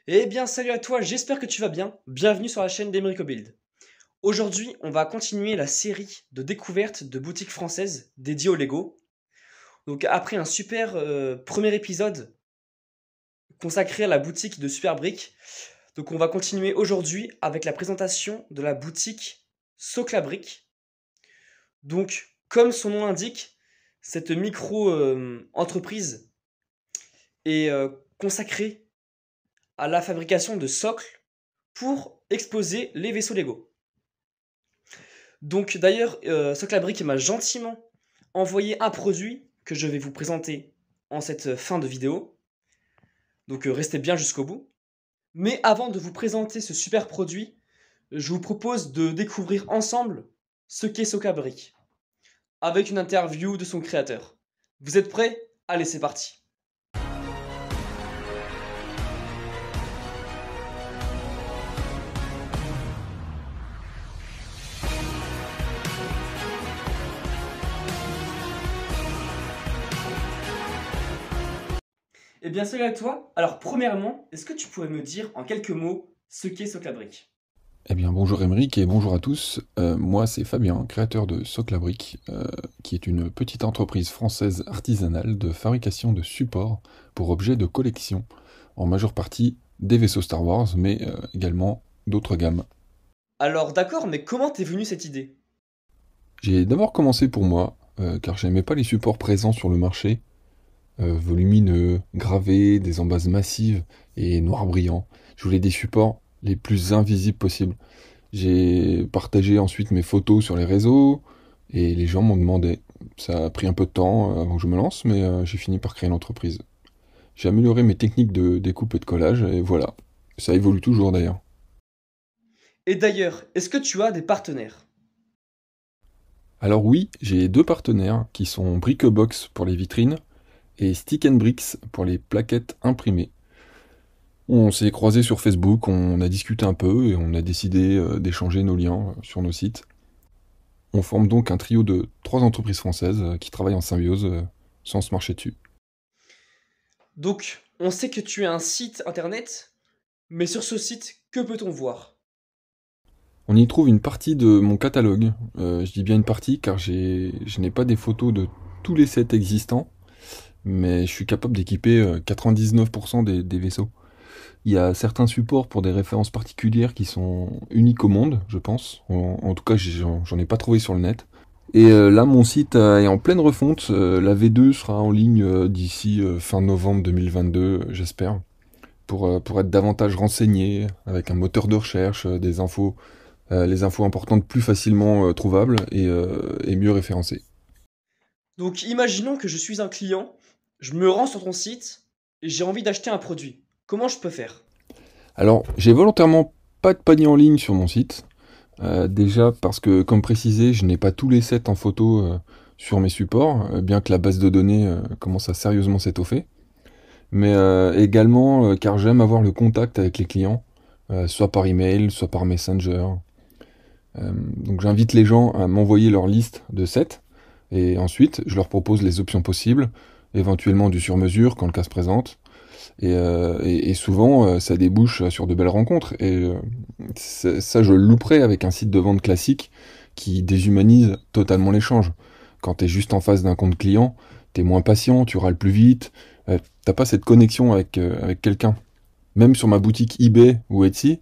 Eh bien, salut à toi, j'espère que tu vas bien. Bienvenue sur la chaîne d'Emerico Build. Aujourd'hui, on va continuer la série de découvertes de boutiques françaises dédiées au Lego. Donc, après un super premier épisode consacré à la boutique de Super Brick, donc on va continuer aujourd'hui avec la présentation de la boutique Socla Brick. Donc, comme son nom l'indique, cette micro-entreprise est consacrée à la fabrication de socles pour exposer les vaisseaux Lego. Donc d'ailleurs, Soclabrick m'a gentiment envoyé un produit que je vais vous présenter en cette fin de vidéo. Donc restez bien jusqu'au bout. Mais avant de vous présenter ce super produit, je vous propose de découvrir ensemble ce qu'est Soclabrick, avec une interview de son créateur. Vous êtes prêts? Allez, c'est parti. Eh bien, salut à toi. Alors, premièrement, est-ce que tu pourrais me dire en quelques mots ce qu'est Soclabrick? Eh bien, bonjour Émeric et bonjour à tous. Moi, c'est Fabien, créateur de Soclabrick, qui est une petite entreprise française artisanale de fabrication de supports pour objets de collection, en majeure partie des vaisseaux Star Wars, mais également d'autres gammes. Alors, d'accord, mais comment t'es venue cette idée? J'ai d'abord commencé pour moi, car j'aimais pas les supports présents sur le marché, volumineux, gravés, des embases massives et noirs brillants. Je voulais des supports les plus invisibles possibles. J'ai partagé ensuite mes photos sur les réseaux et les gens m'ont demandé. Ça a pris un peu de temps avant que je me lance, mais j'ai fini par créer l'entreprise. J'ai amélioré mes techniques de découpe et de collage et voilà. Ça évolue toujours d'ailleurs. Et d'ailleurs, est-ce que tu as des partenaires? Alors oui, j'ai deux partenaires qui sont Brickbox pour les vitrines et Stick Bricks pour les plaquettes imprimées. On s'est croisés sur Facebook, on a discuté un peu et on a décidé d'échanger nos liens sur nos sites. On forme donc un trio de trois entreprises françaises qui travaillent en symbiose sans se marcher dessus. Donc, on sait que tu as un site internet, mais sur ce site, que peut-on voir? On y trouve une partie de mon catalogue. Je dis bien une partie car je n'ai pas des photos de tous les sets existants, mais je suis capable d'équiper 99% des vaisseaux. Il y a certains supports pour des références particulières qui sont uniques au monde, je pense. En tout cas, j'en ai pas trouvé sur le net. Et là, mon site est en pleine refonte. La V2 sera en ligne d'ici fin novembre 2022, j'espère, pour être davantage renseigné, avec un moteur de recherche, des infos, les infos importantes plus facilement trouvables et mieux référencées. Donc, imaginons que je suis un client, je me rends sur ton site et j'ai envie d'acheter un produit. Comment je peux faire? Alors, j'ai volontairement pas de panier en ligne sur mon site. Déjà parce que, comme précisé, je n'ai pas tous les sets en photo sur mes supports, bien que la base de données commence à sérieusement s'étoffer. Mais également car j'aime avoir le contact avec les clients, soit par email, soit par Messenger. Donc j'invite les gens à m'envoyer leur liste de sets, et ensuite je leur propose les options possibles, éventuellement du sur-mesure quand le cas se présente. Et souvent, ça débouche sur de belles rencontres. Et ça, je le louperais avec un site de vente classique qui déshumanise totalement l'échange. Quand t'es juste en face d'un compte client, t'es moins patient, tu râles plus vite, t'as pas cette connexion avec quelqu'un. Même sur ma boutique eBay ou Etsy,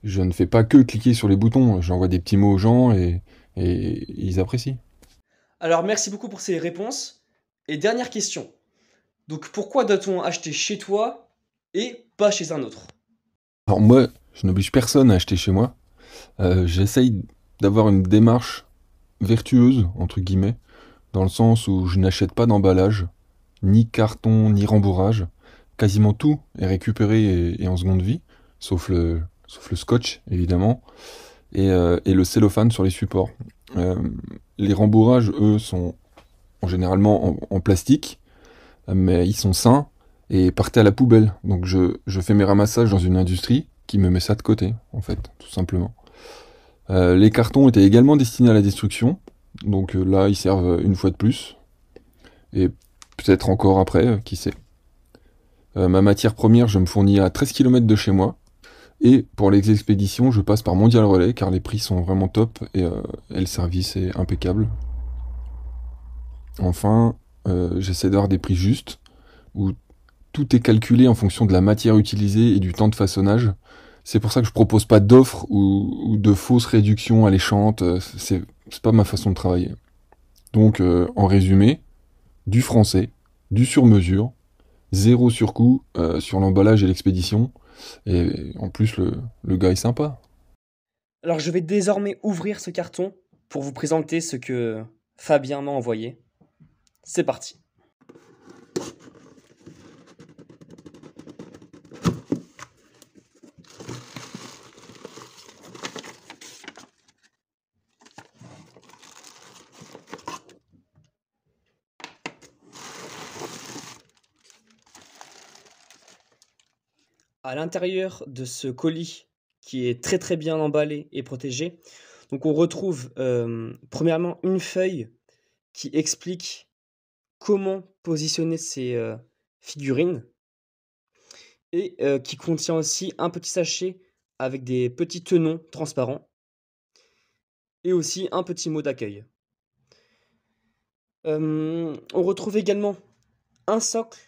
je ne fais pas que cliquer sur les boutons, j'envoie des petits mots aux gens et ils apprécient. Alors, merci beaucoup pour ces réponses. Et dernière question. Donc, pourquoi doit-on acheter chez toi et pas chez un autre? Alors moi, je n'oblige personne à acheter chez moi. J'essaye d'avoir une démarche vertueuse, entre guillemets, dans le sens où je n'achète pas d'emballage, ni carton, ni rembourrage. Quasiment tout est récupéré et en seconde vie, sauf le scotch, évidemment, et le cellophane sur les supports. Euh, les rembourrages, eux, sont généralement en plastique, mais ils sont sains et partent à la poubelle. Donc je fais mes ramassages dans une industrie qui me met ça de côté, en fait, tout simplement. Les cartons étaient également destinés à la destruction, donc là ils servent une fois de plus, et peut-être encore après, qui sait. Ma matière première, je me fournis à 13 km de chez moi. Et pour les expéditions, je passe par Mondial Relais car les prix sont vraiment top et le service est impeccable. Enfin, j'essaie d'avoir des prix justes, où tout est calculé en fonction de la matière utilisée et du temps de façonnage. C'est pour ça que je propose pas d'offres ou de fausses réductions alléchantes. C'est pas ma façon de travailler. Donc, en résumé, du français, du sur-mesure, zéro surcoût sur l'emballage et l'expédition. Et en plus, le gars est sympa. Alors je vais désormais ouvrir ce carton pour vous présenter ce que Fabien m'a envoyé. C'est parti. À l'intérieur de ce colis qui est très très bien emballé et protégé, donc on retrouve premièrement une feuille qui explique comment positionner ces figurines et qui contient aussi un petit sachet avec des petits tenons transparents et aussi un petit mot d'accueil. On retrouve également un socle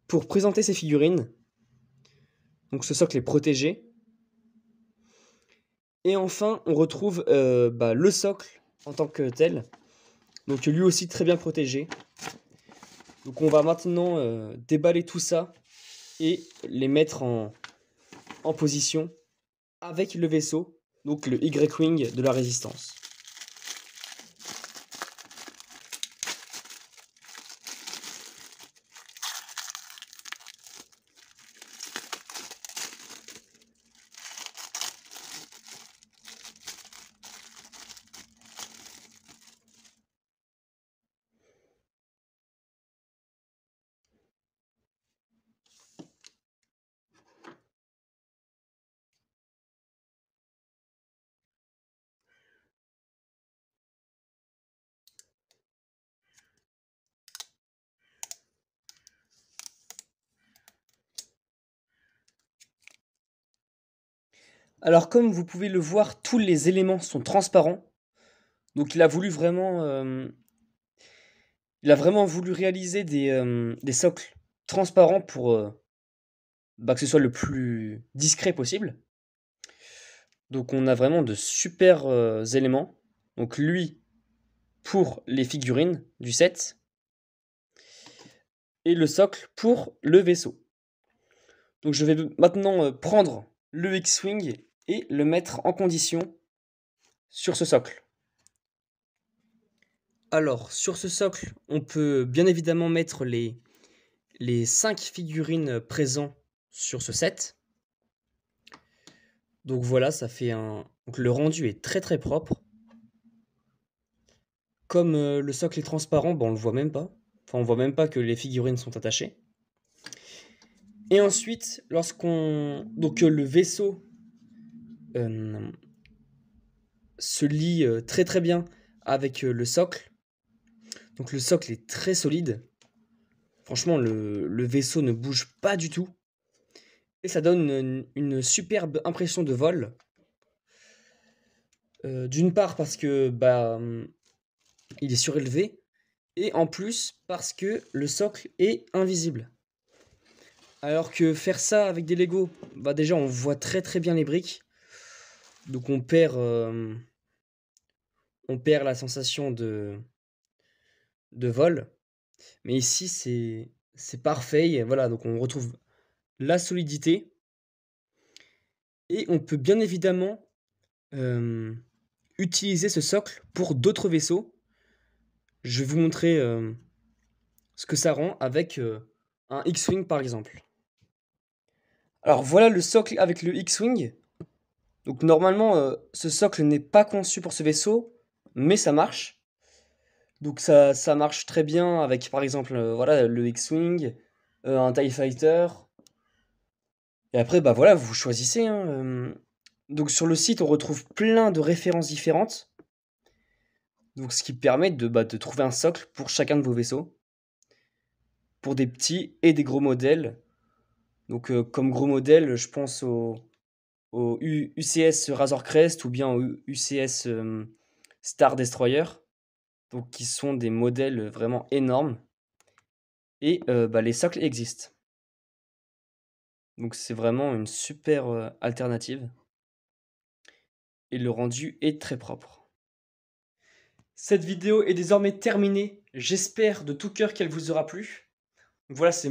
pour présenter ces figurines. Donc ce socle est protégé. Et enfin, on retrouve le socle en tant que tel. Donc lui aussi très bien protégé. Donc on va maintenant déballer tout ça et les mettre en position avec le vaisseau, donc le Y-Wing de la Résistance. Alors comme vous pouvez le voir, tous les éléments sont transparents. Donc il a vraiment voulu réaliser des socles transparents pour que ce soit le plus discret possible. Donc on a vraiment de super éléments. Donc lui pour les figurines du set et le socle pour le vaisseau. Donc je vais maintenant prendre le X-Wing et le mettre en condition sur ce socle. Alors sur ce socle, on peut bien évidemment mettre les 5 figurines présents sur ce set. Donc voilà, ça fait donc le rendu est très très propre. Comme le socle est transparent, on le voit même pas. Enfin, on voit même pas que les figurines sont attachées. Et ensuite, donc le vaisseau se lie très très bien avec le socle. Donc le socle est très solide. Franchement, le vaisseau ne bouge pas du tout. Et ça donne une superbe impression de vol. D'une part parce que il est surélevé. Et en plus parce que le socle est invisible. Alors que faire ça avec des Lego, déjà on voit très très bien les briques. Donc on perd la sensation de vol. Mais ici c'est parfait. Et voilà, donc on retrouve la solidité. Et on peut bien évidemment utiliser ce socle pour d'autres vaisseaux. Je vais vous montrer ce que ça rend avec un X-Wing par exemple. Alors voilà le socle avec le X-Wing. Donc normalement, ce socle n'est pas conçu pour ce vaisseau, mais ça marche. Donc ça marche très bien avec par exemple le X-Wing, un TIE Fighter. Et après, voilà, vous choisissez, hein, Donc sur le site, on retrouve plein de références différentes. Donc ce qui permet de trouver un socle pour chacun de vos vaisseaux. pour des petits et des gros modèles. Donc, comme gros modèle, je pense au UCS Razor Crest ou bien au UCS Star Destroyer, donc qui sont des modèles vraiment énormes. Et les socles existent. Donc c'est vraiment une super alternative. Et le rendu est très propre. Cette vidéo est désormais terminée. J'espère de tout cœur qu'elle vous aura plu. Donc voilà, c'est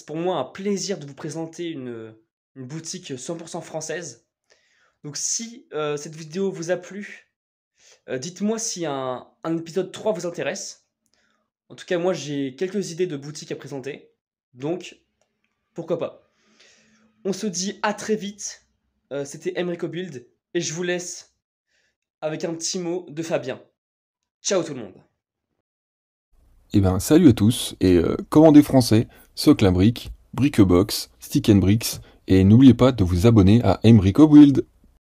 pour moi un plaisir de vous présenter une boutique 100% française. Donc si cette vidéo vous a plu, dites-moi si un épisode 3 vous intéresse. En tout cas, moi j'ai quelques idées de boutiques à présenter. Donc, pourquoi pas. On se dit à très vite. C'était Emrico Build. Et je vous laisse avec un petit mot de Fabien. Ciao tout le monde. Eh ben, salut à tous, et commandez français, socle à briques, briquebox, stick and bricks, et n'oubliez pas de vous abonner à Emrico Build.